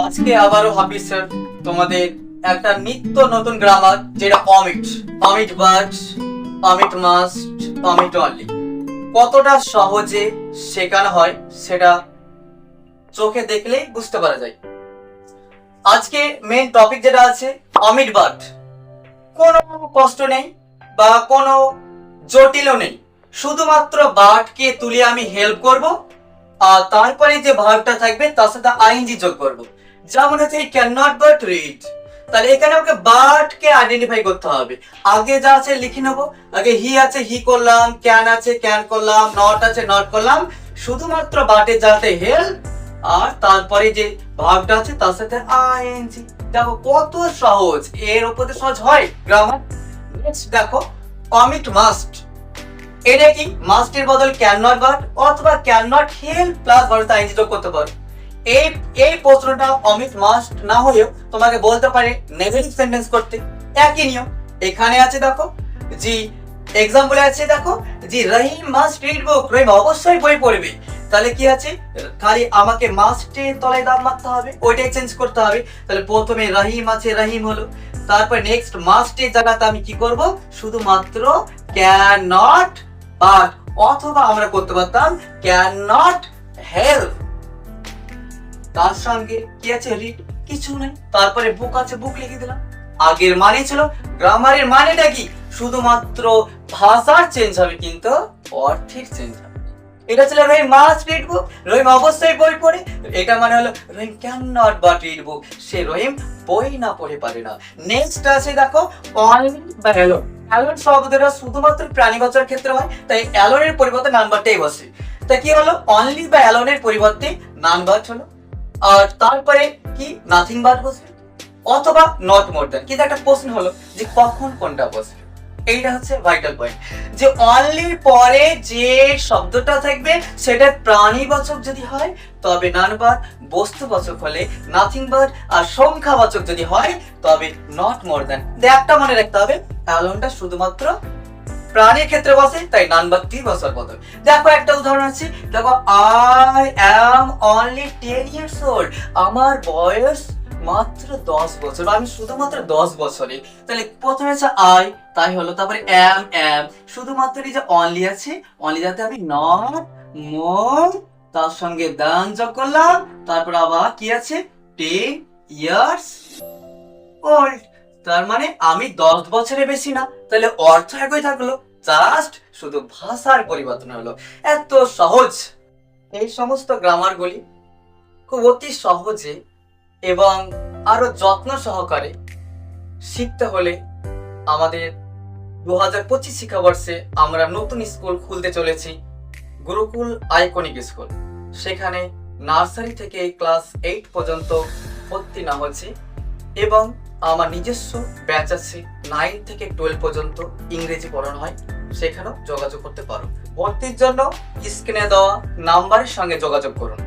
আজকে আবারও হাফিজ স্যার তোমাদের একটা নিত্য নতুন গ্রামার, যেটা omit omit but, omit must, omit only কতটা সহজে শেখানো হয় সেটা চোখে দেখলেই বুঝতে পারা যায়। আজকে মেন টপিক যেটা আছে অমিট বাট, কোনো কষ্ট নেই বা কোনো জটিলও নেই, শুধুমাত্র বাটকে তুলে আমি হেল্প করব আর তারপরে যে ভার্বটা থাকবে তার সাথে আইএনজি যোগ করব। যেমন হচ্ছে ই ক্যান নট বাট রিড, তাহলে এখানে ওকে বাটকে আইডেন্টিফাই করতে হবে। আগে যা আছে লিখে নেব, আগে হি আছে হি করলাম, ক্যান আছে ক্যান করলাম, নট আছে নট করলাম, শুধুমাত্র বাটে যাতে হেল্প আর তারপরে যে ভার্বটা আছে তার সাথে আইএনজি। দেখো কত সহজ, এর উপরে সহজ হয় গ্রামার। নেক্সট দেখো অমিট মাস্ট, এটা কি মাস্টের বদল ক্যান নট বাট অথবা ক্যান নট হেল্প প্লাস ভার্বটা আইএনজি যোগ করতে পারো। এই প্রশ্নটা অমিট মাস্ট না হলেও তোমাকে বলতে পারে নেগেটিভ সেন্টেন্স করতে, একই নিয়ম। এখানে আছে দেখো জি এক্সাম্পলে আছে দেখো জি রহিম মাস্ট রিড বুক, রহিম অবশ্যই বই পড়বে। তাহলে কি আছে, খালি আমাকে মাস্টের তলায় দাম মারতে হবে, ওইটাই চেঞ্জ করতে হবে। তাহলে প্রথমে রহিম আছে, রহিম হলো, তারপর নেক্সট মাস্টের জায়গাতে আমি কি করব, শুধুমাত্র ক্যান নট বাট অথবা আমরা করতে পারতাম ক্যান নট হেল্প, তার সঙ্গে কি আছে রিড, কিছু নেই, তারপরে বুক আছে বুক লিখে দিলাম। আগের মানে ছিল, গ্রামারের মানেটা কি, শুধুমাত্র ভাষার চেঞ্জ হবে কিন্তু অর্থের চেঞ্জ হবে। এটা ছিল রহিম মাস্ট রিড বুক, রহিম অবশ্যই বই পড়ে। এটা মানে হলো Rahim can not but read book, সে রহিম বই না পড়ে পারে না। নেক্সট আছে দেখো অনলি বা অ্যালোন। অ্যালোন শব্দটা শুধুমাত্র প্রাণীবাচক ক্ষেত্রে হয়, তাই অ্যালোনের পরিবর্তে নাম্বারটাই বসে। তাই কি হলো, অনলি বা অ্যালোনের পরিবর্তে নাম্বার হলো, আর তারপরে কি নাথিং বাট বসে অথবা নট মোর দ্যান। কিন্তু একটা প্রশ্ন হলো যে কখন কোনটা বসে, এইটা হচ্ছে ভাইটাল পয়েন্ট, যে অনলির পরে যে শব্দটা থাকবে সেটা প্রাণীবাচক যদি হয় তবে নাম্বার, বস্তুবাচক হলে নাথিং বাট, আর সংখ্যাবাচক যদি হয় তবে নট মোর দ্যান। একটা মনে রাখতে হবে, অ্যালোনটা শুধুমাত্র প্রাণীর ক্ষেত্রে বসে, তাই নাম্বারটি বসার বদল। দেখো একটা উদাহরণ আছে, দেখো I am only 10 years old, আমার বয়স মাত্র 10 বছর, আমি শুধুমাত্র 10 বছরে। তাহলে প্রথমে আছে আই, তাই হলো, তারপরে অ্যাম শুধুমাত্র এই যে অনলি আছে, অনলি যাতে আমি নট মোর তার সঙ্গে দান যোগ করলাম, তারপর আবার কি আছে 10 years old, তার মানে আমি 10 বছরের বেশি না। তাহলে অর্থ একই থাকলো, জাস্ট শুধু ভাষার পরিবর্তন হলো। এত সহজ এই সমস্ত গ্রামারগুলি, খুব অতি সহজে এবং আরো যত্ন সহকারে শিখতে হলে আমাদের 2025 শিক্ষাবর্ষে আমরা নতুন স্কুল খুলতে চলেছি, গুরুকুল আইকনিক স্কুল। সেখানে নার্সারি থেকে ক্লাস 8 পর্যন্ত ভর্তি না হচ্ছে এবং আমার নিজস্ব ব্যাচ আছে 9 থেকে 12 পর্যন্ত ইংরেজি পড়ানো হয়, সেখানেও যোগাযোগ করতে পারো। ভর্তির জন্য স্ক্রিনে দেওয়া নাম্বারের সঙ্গে যোগাযোগ করুন।